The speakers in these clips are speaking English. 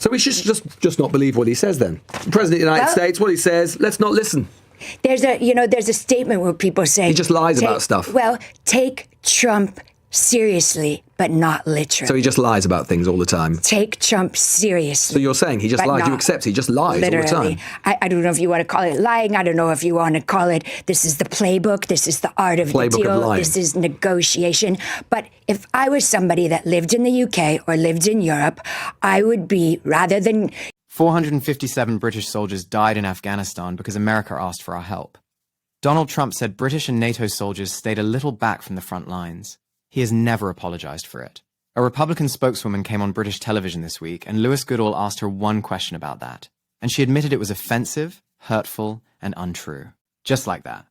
So we should just not believe what he says then. The President of the United States, what he says, let's not listen. There's a statement where people say... He just lies about stuff. Well, take Trump seriously, but not literally. So he just lies about things all the time. Take Trump seriously. So you're saying he just lies. You accept he just lies literally. All the time. I don't know if you want to call it lying. I don't know if you want to call it, this is the playbook. This is the art of the deal. This is negotiation. But if I was somebody that lived in the UK or lived in Europe, I would be, rather than... 457 British soldiers died in Afghanistan because America asked for our help. Donald Trump said British and NATO soldiers stayed a little back from the front lines. He has never apologized for it. A Republican spokeswoman came on British television this week, and Lewis Goodall asked her one question about that. And she admitted it was offensive, hurtful, and untrue. Just like that.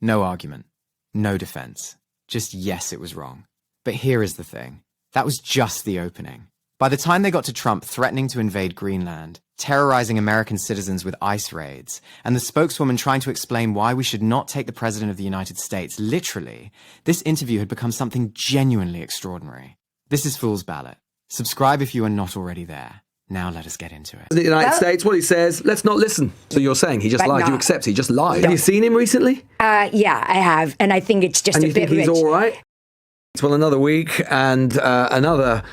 No argument. No defense. Just yes, it was wrong. But here is the thing. That was just the opening. By the time they got to Trump threatening to invade Greenland, terrorizing American citizens with ICE raids, and the spokeswoman trying to explain why we should not take the President of the United States literally, this interview had become something genuinely extraordinary. This is Fool's Ballot. Subscribe if you are not already there. Now let us get into it. The United States, what he says, let's not listen. So you're saying he just lied. You accept he just lied. Have you seen him recently? Yeah, I have. And I think it's just a bit rich. And you think he's all right? Well, another week and another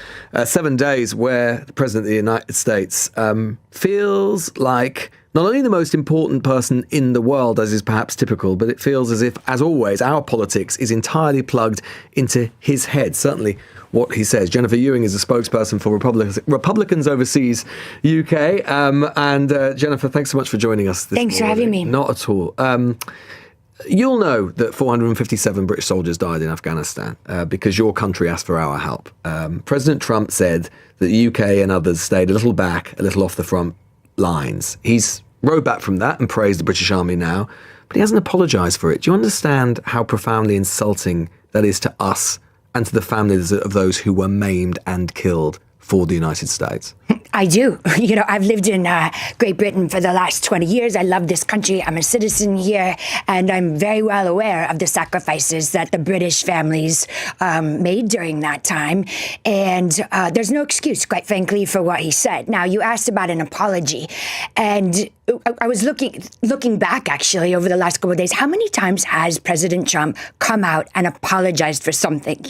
7 days where the President of the United States feels like not only the most important person in the world, as is perhaps typical, but it feels as if, as always, our politics is entirely plugged into his head. Certainly what he says. Jennifer Ewing is a spokesperson for Republicans Overseas UK. And Jennifer, thanks so much for joining us this morning. Thanks for having me. Not at all. You'll know that 457 British soldiers died in Afghanistan because your country asked for our help. President Trump said that the UK and others stayed a little back, a little off the front lines. He's rode back from that and praised the British Army now, but he hasn't apologised for it. Do you understand how profoundly insulting that is to us and to the families of those who were maimed and killed for the United States? I do. I've lived in Great Britain for the last 20 years. I love this country. I'm a citizen here, and I'm very well aware of the sacrifices that the British families made during that time. And there's no excuse, quite frankly, for what he said. Now, you asked about an apology, and I was looking back, actually, over the last couple of days. How many times has President Trump come out and apologized for something?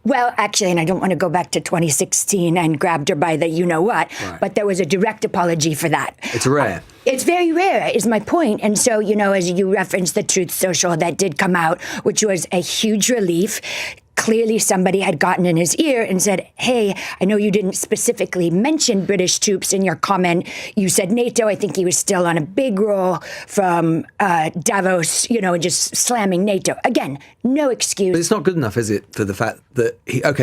Well, actually, and I don't want to go back to 2016 and grabbed her by the you-know-what, but there was a direct apology for that. It's rare. It's very rare, is my point. And so, as you referenced the Truth Social that did come out, which was a huge relief. Clearly somebody had gotten in his ear and said, hey, I know you didn't specifically mention British troops in your comment. You said NATO. I think he was still on a big roll from Davos, just slamming NATO. Again, no excuse. But it's not good enough, is it, for the fact that,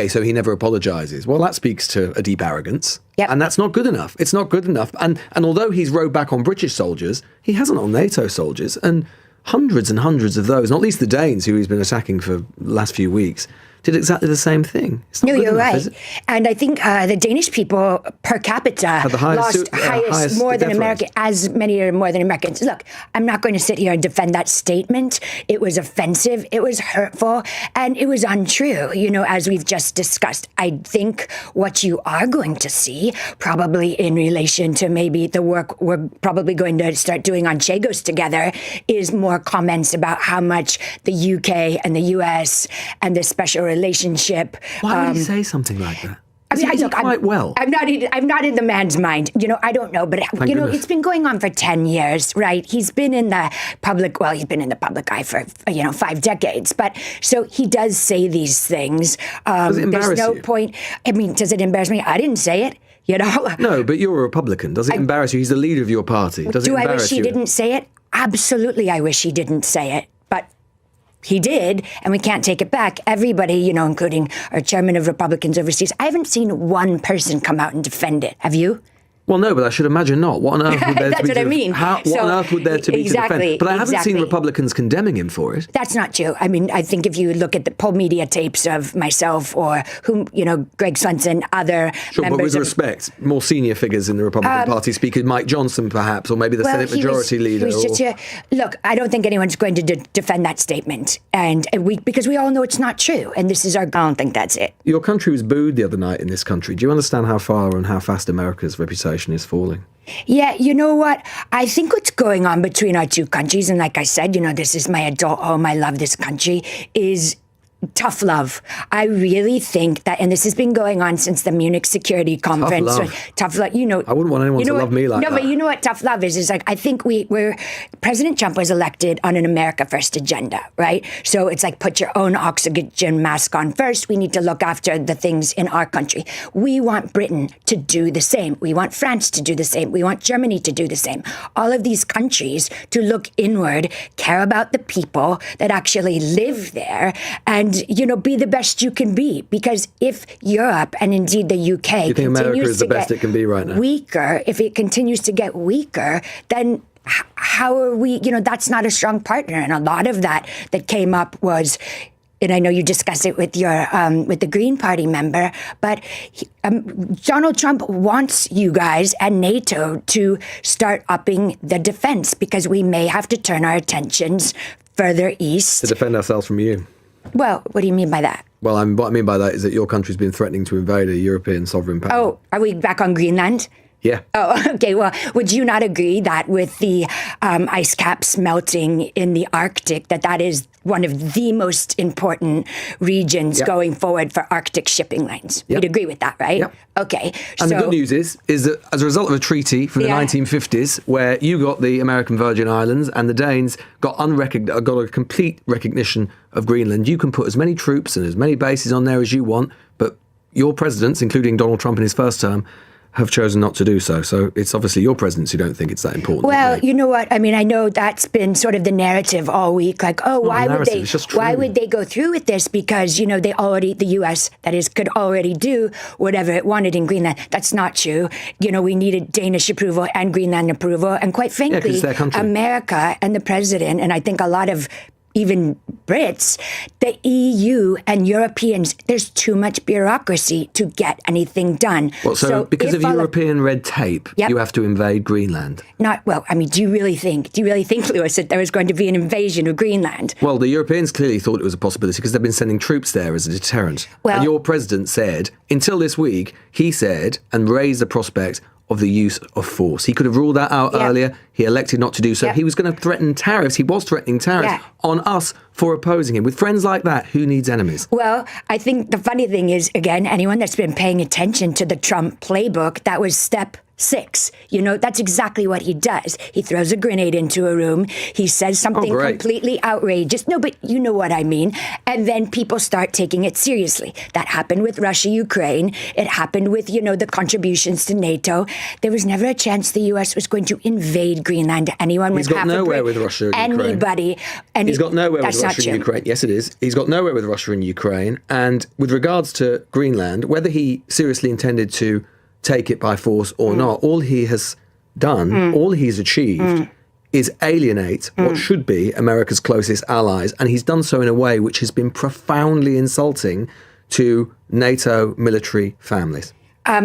so he never apologises. Well, that speaks to a deep arrogance. Yep. And that's not good enough. It's not good enough. And although he's rode back on British soldiers, he hasn't on NATO soldiers. And hundreds and hundreds of those, not least the Danes, who he's been attacking for the last few weeks, did exactly the same thing. No, you're right. And I think the Danish people per capita lost highest more than American, as many or more than Americans. Look, I'm not going to sit here and defend that statement. It was offensive, it was hurtful, and it was untrue, as we've just discussed. I think what you are going to see, probably in relation to maybe the work we're probably going to start doing on Chagos together, is more comments about how much the UK and the US and the special relationship. Why would he say something like that? I'm not in the man's mind. I don't know, but it's been going on for 10 years, right? He's been in the public. Well, he's been in the public eye for 5 decades. But so he does say these things. Does it embarrass there's no you? Point. I mean, does it embarrass me? I didn't say it. No, but you're a Republican. Does it embarrass you? He's the leader of your party. Do I wish he didn't say it? Absolutely, I wish he didn't say it. But he did, and we can't take it back. Everybody, including our chairman of Republicans Overseas, I haven't seen one person come out and defend it. Have you? Well, no, but I should imagine not. What on earth would there That's to be what I mean. what on earth would there to be to defend? But I haven't seen Republicans condemning him for it. That's not true. I mean, I think if you look at the poll media tapes of myself or Greg Swenson, other sure, members but with respect, more senior figures in the Republican Party, Speaker Mike Johnson, perhaps, or maybe the Senate Majority Leader. Look, I don't think anyone's going to defend that statement, because we all know it's not true, and this is I don't think that's it. Your country was booed the other night in this country. Do you understand how far and how fast America's reputation is falling? Yeah, you know what? I think what's going on between our two countries, and like I said, this is my adult home, I love this country, is tough love. I really think that, and this has been going on since the Munich Security Conference. Tough love. I wouldn't want anyone to love me like that. No, but you know what tough love is like, I think President Trump was elected on an America First agenda, right? So it's like, put your own oxygen mask on first. We need to look after the things in our country. We want Britain to do the same. We want France to do the same. We want Germany to do the same. All of these countries to look inward, care about the people that actually live there, and be the best you can be. Because if Europe and indeed the UK you think America is the best it can be right now? If it continues to get weaker, then how are we? That's not a strong partner. And a lot of that came up was, and I know you discussed it with your with the Green Party member, but Donald Trump wants you guys and NATO to start upping the defense, because we may have to turn our attentions further east to defend ourselves from you. Well, what do you mean by that? Well, what I mean by that is that your country's been threatening to invade a European sovereign power. Oh, are we back on Greenland? Yeah. Oh, okay. Well, would you not agree that with the ice caps melting in the Arctic, that is one of the most important regions going forward for Arctic shipping lanes? You'd agree with that, right? Yep. Okay. And the good news is that as a result of a treaty from the 1950s, where you got the American Virgin Islands and the Danes got a complete recognition of Greenland, you can put as many troops and as many bases on there as you want, but your presidents, including Donald Trump in his first term, have chosen not to do so. So it's obviously your presidents who don't think it's that important. Well, you know what? I mean, I know that's been sort of the narrative all week. Like, why would they go through with this? Because, the U.S., that is, could already do whatever it wanted in Greenland. That's not true. We needed Danish approval and Greenland approval. And quite frankly, America and the president, and I think a lot of even Brits, the EU and Europeans, there's too much bureaucracy to get anything done. Well, so because of European red tape, you have to invade Greenland? Do you really think, Lewis, that there was going to be an invasion of Greenland? Well, the Europeans clearly thought it was a possibility because they've been sending troops there as a deterrent. And your president said, until this week, he said and raised the prospect of the use of force. He could have ruled that out earlier. He elected not to do so. He was going to threaten tariffs. He was threatening tariffs on us for opposing him. With friends like that, who needs enemies? Well, I think the funny thing is, again, anyone that's been paying attention to the Trump playbook, that was step 6. That's exactly what he does. He throws a grenade into a room. He says something completely outrageous. No, but you know what I mean. And then people start taking it seriously. That happened with Russia, Ukraine. It happened with, the contributions to NATO. There was never a chance the U.S. was going to invade Greenland. Anyone with half a brain. He's got nowhere with Russia and Ukraine. Anybody. He's got nowhere with Russia and Ukraine. Yes, it is. He's got nowhere with Russia and Ukraine. And with regards to Greenland, whether he seriously intended to take it by force or not, all he has done, all he's achieved is alienate what should be America's closest allies. And he's done so in a way which has been profoundly insulting to NATO military families.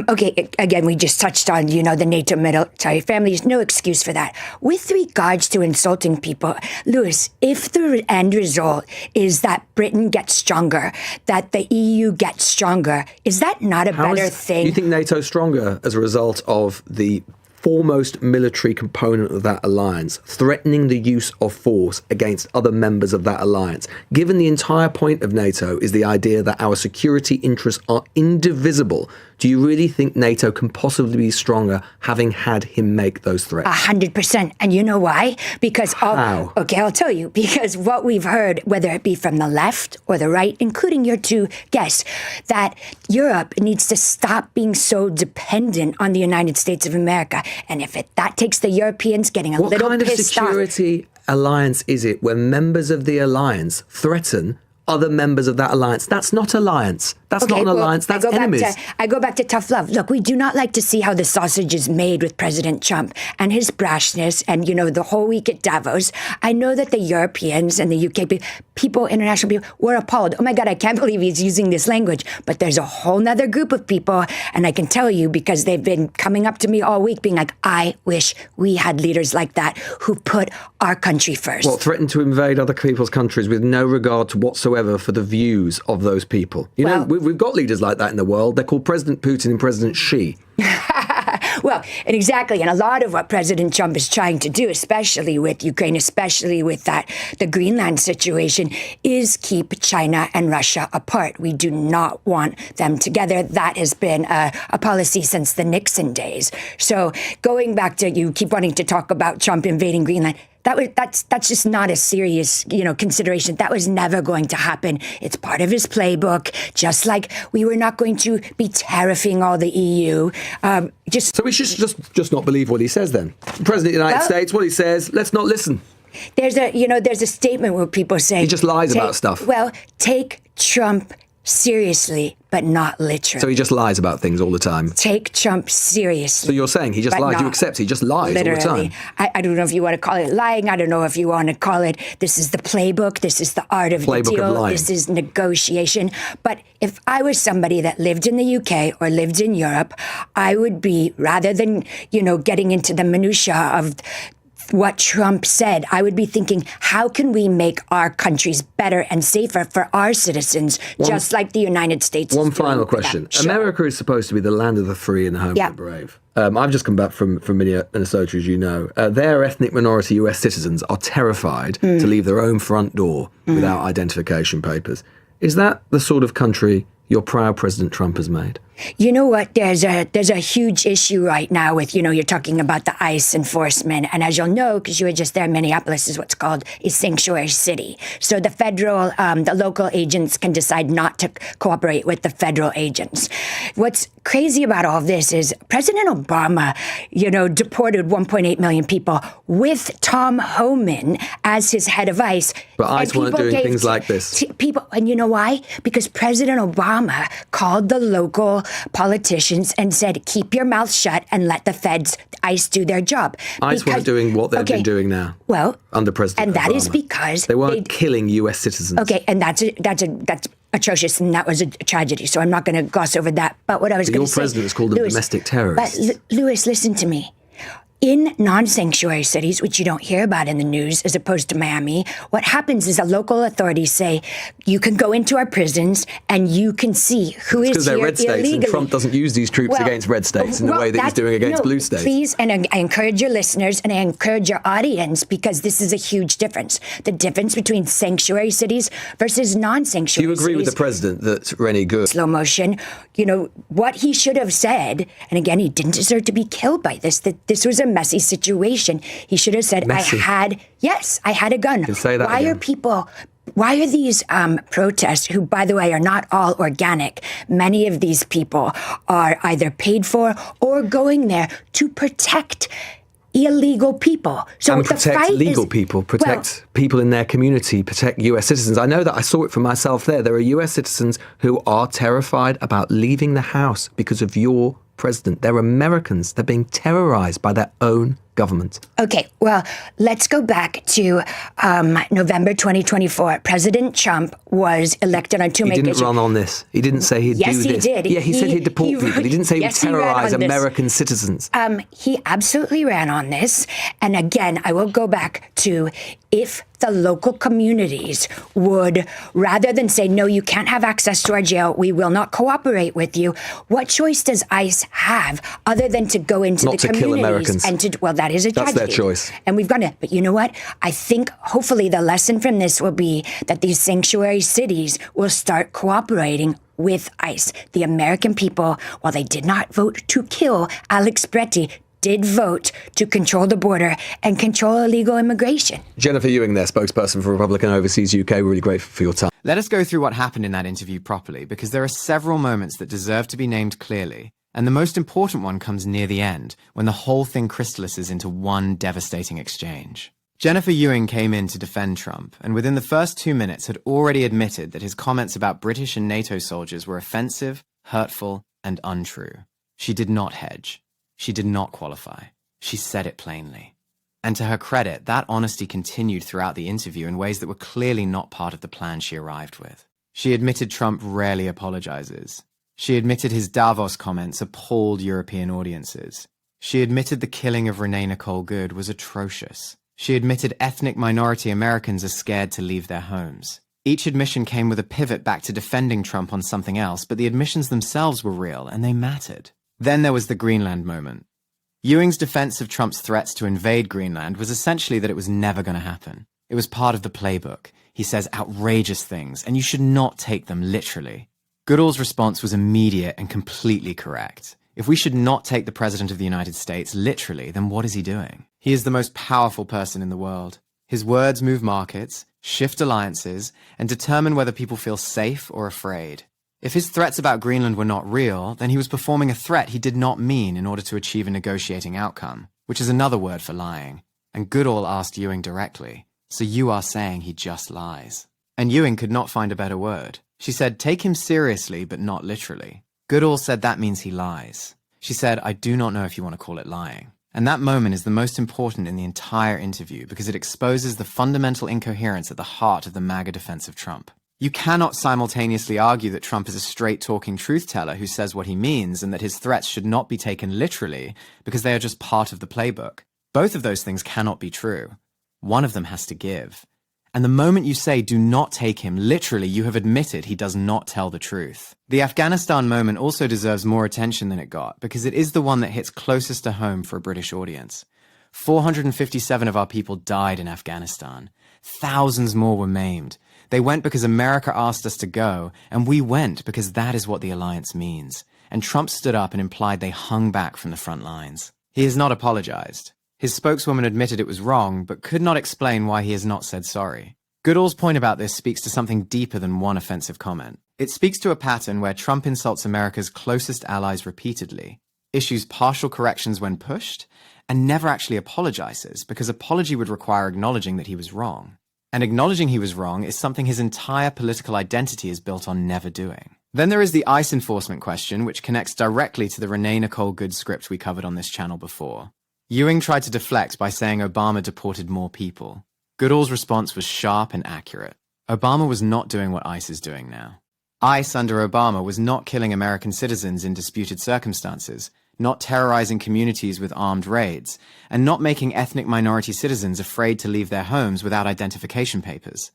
Okay, again, we just touched on, the NATO military families. No excuse for that. With regards to insulting people, Lewis, if the end result is that Britain gets stronger, that the EU gets stronger, is that not a better thing? You think NATO's stronger as a result of the foremost military component of that alliance threatening the use of force against other members of that alliance, given the entire point of NATO is the idea that our security interests are indivisible? Do you really think NATO can possibly be stronger having had him make those threats? 100%. And you know why? Because How? I'll tell you. Because what we've heard, whether it be from the left or the right, including your two guests, that Europe needs to stop being so dependent on the United States of America. And if that takes the Europeans getting a little pissed off. What kind of security alliance is it where members of the alliance threaten other members of that alliance. That's not alliance. That's not an alliance. That's enemies. I go back to tough love. Look, we do not like to see how the sausage is made with President Trump and his brashness and, the whole week at Davos. I know that the Europeans and the UK people, international people, were appalled. Oh my God, I can't believe he's using this language. But there's a whole nother group of people, and I can tell you because they've been coming up to me all week being like, I wish we had leaders like that who put our country first. What, threaten to invade other people's countries with no regard to whatsoever for the views of those people? We've got leaders like that in the world. They're called President Putin and President Xi. Well, and exactly. And a lot of what President Trump is trying to do, especially with Ukraine, especially with the Greenland situation, is keep China and Russia apart. We do not want them together. That has been a policy since the Nixon days. So going back to, you keep wanting to talk about Trump invading Greenland. That's just not a serious, consideration. That was never going to happen. It's part of his playbook, just like we were not going to be tariffing all the EU. So we should just not believe what he says then. The President of the United States, what he says, let's not listen. There's a statement where people say... He just lies about stuff. Well, take Trump seriously, but not literally. So he just lies about things all the time. Take Trump seriously. So you're saying he just lies. You accept he just lies literally. All the time. I don't know if you want to call it lying. I don't know if you want to call it, this is the playbook. This is the art of the deal. This is negotiation. But if I was somebody that lived in the UK or lived in Europe, I would be, rather than, getting into the minutiae of what Trump said, I would be thinking, how can we make our countries better and safer for our citizens, just like the United States? One final question. Sure. America is supposed to be the land of the free and the home of the brave. I've just come back from Minnesota, as you know. Their ethnic minority US citizens are terrified to leave their own front door without identification papers. Is that the sort of country your proud President Trump has made? You know what? There's a huge issue right now with, you're talking about the ICE enforcement. And as you'll know, because you were just there, Minneapolis is what's called a sanctuary city. So the the local agents can decide not to cooperate with the federal agents. What's crazy about all this is President Obama, deported 1.8 million people with Tom Homan as his head of ICE. But ICE weren't doing things like this. And you know why? Because President Obama called the local politicians and said, keep your mouth shut and let the feds, ICE, do their job. ICE weren't doing what they've been doing now. Well, under President Obama. And that is because they weren't killing US citizens. Okay, and that's atrocious, and that was a tragedy. So I'm not going to gloss over that. But what I was going to say, your president has called them domestic terrorists. But Lewis, listen to me. In non-sanctuary cities, which you don't hear about in the news, as opposed to Miami, what happens is the local authorities say, you can go into our prisons and you can see who is here illegally. Because they're red states, and Trump doesn't use these troops against red states in the way that he's doing against blue states. Please, and I encourage your listeners and I encourage your audience, because this is a huge difference. The difference between sanctuary cities versus non-sanctuary cities. Do you agree with the president that Renee Goode... Slow motion. What he should have said, and again, he didn't deserve to be killed by this, that this was a messy situation. He should have said, messy. I had a gun. You can say that again. Why are these protests, who, by the way, are not all organic? Many of these people are either paid for or going there to protect illegal people. So and protect legal people, protect people in their community, protect US citizens. I know that. I saw it for myself there. There are US citizens who are terrified about leaving the house because of your president. They're Americans. They're being terrorized by their own government. Okay, well, let's go back to November 2024. President Trump was elected on two major issues. He didn't run on this. He didn't say he'd do this. Yes, he did. Yeah, he said he'd deport people. He didn't say he would terrorize American citizens. He absolutely ran on this. And again, I will go back to, if the local communities would, rather than say, no, you can't have access to our jail, we will not cooperate with you, what choice does ICE have other than to go into the communities kill Americans. And to, well, that is a tragedy. That's their choice. And we've gone it. But you know what? I think hopefully the lesson from this will be that these sanctuary cities will start cooperating with ICE. The American people, while they did not vote to kill Alex Bretti, did vote to control the border and control illegal immigration. Jennifer Ewing there, spokesperson for Republican Overseas UK. Really grateful for your time. Let us go through what happened in that interview properly, because there are several moments that deserve to be named clearly. And the most important one comes near the end, when the whole thing crystallizes into one devastating exchange. Jennifer Ewing came in to defend Trump, and within the first 2 minutes had already admitted that his comments about British and NATO soldiers were offensive, hurtful, and untrue. She did not hedge. She did not qualify. She said it plainly. And to her credit, that honesty continued throughout the interview in ways that were clearly not part of the plan she arrived with. She admitted Trump rarely apologizes. She admitted his Davos comments appalled European audiences. She admitted the killing of Renee Nicole Goode was atrocious. She admitted ethnic minority Americans are scared to leave their homes. Each admission came with a pivot back to defending Trump on something else, but the admissions themselves were real, and they mattered. Then there was the Greenland moment. Ewing's defense of Trump's threats to invade Greenland was essentially that it was never going to happen. It was part of the playbook. He says outrageous things, and you should not take them literally. Goodall's response was immediate and completely correct. If we should not take the President of the United States literally, then what is he doing? He is the most powerful person in the world. His words move markets, shift alliances, and determine whether people feel safe or afraid. If his threats about Greenland were not real, then he was performing a threat he did not mean in order to achieve a negotiating outcome, which is another word for lying. And Goodall asked Ewing directly, "So you are saying he just lies?" And Ewing could not find a better word. She said, "Take him seriously, but not literally." Goodall said that means he lies. She said, "I do not know if you want to call it lying." And that moment is the most important in the entire interview because it exposes the fundamental incoherence at the heart of the MAGA defense of Trump. You cannot simultaneously argue that Trump is a straight-talking truth-teller who says what he means and that his threats should not be taken literally because they are just part of the playbook. Both of those things cannot be true. One of them has to give. And the moment you say do not take him literally, you have admitted he does not tell the truth. The Afghanistan moment also deserves more attention than it got because it is the one that hits closest to home for a British audience. 457 of our people died in Afghanistan. Thousands more were maimed. They went because America asked us to go, and we went because that is what the alliance means. And Trump stood up and implied they hung back from the front lines. He has not apologized. His spokeswoman admitted it was wrong, but could not explain why he has not said sorry. Goodall's point about this speaks to something deeper than one offensive comment. It speaks to a pattern where Trump insults America's closest allies repeatedly, issues partial corrections when pushed, and never actually apologizes because apology would require acknowledging that he was wrong. And acknowledging he was wrong is something his entire political identity is built on never doing. Then there is the ICE enforcement question, which connects directly to the Renee Nicole Goode script we covered on this channel before. Ewing tried to deflect by saying Obama deported more people. Goodall's response was sharp and accurate. Obama was not doing what ICE is doing now. ICE under Obama was not killing American citizens in disputed circumstances, not terrorizing communities with armed raids, and not making ethnic minority citizens afraid to leave their homes without identification papers.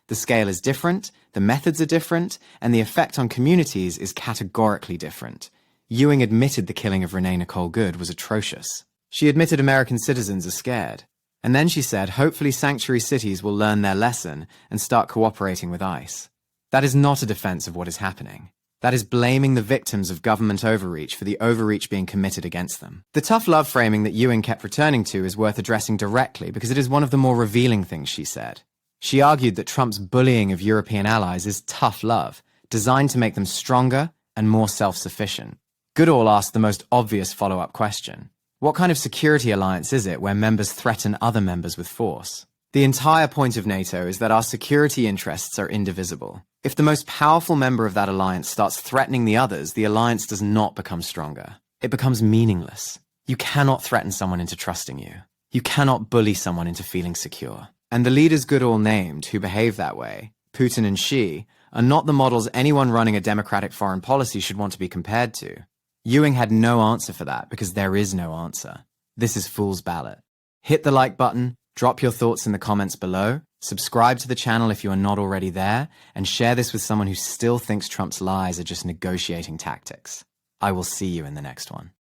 The scale is different, the methods are different, and the effect on communities is categorically different. Ewing admitted the killing of Renee Nicole Goode was atrocious. She admitted American citizens are scared. And then she said, hopefully sanctuary cities will learn their lesson and start cooperating with ICE. That is not a defense of what is happening. That is blaming the victims of government overreach for the overreach being committed against them. The tough love framing that Ewing kept returning to is worth addressing directly because it is one of the more revealing things she said. She argued that Trump's bullying of European allies is tough love, designed to make them stronger and more self-sufficient. Goodall asked the most obvious follow-up question. What kind of security alliance is it where members threaten other members with force? The entire point of NATO is that our security interests are indivisible. If the most powerful member of that alliance starts threatening the others, the alliance does not become stronger. It becomes meaningless. You cannot threaten someone into trusting you. You cannot bully someone into feeling secure. And the leaders Goodall named who behave that way, Putin and Xi, are not the models anyone running a democratic foreign policy should want to be compared to. Ewing had no answer for that because there is no answer. This is Fool's Ballot. Hit the like button, drop your thoughts in the comments below, subscribe to the channel if you are not already there, and share this with someone who still thinks Trump's lies are just negotiating tactics. I will see you in the next one.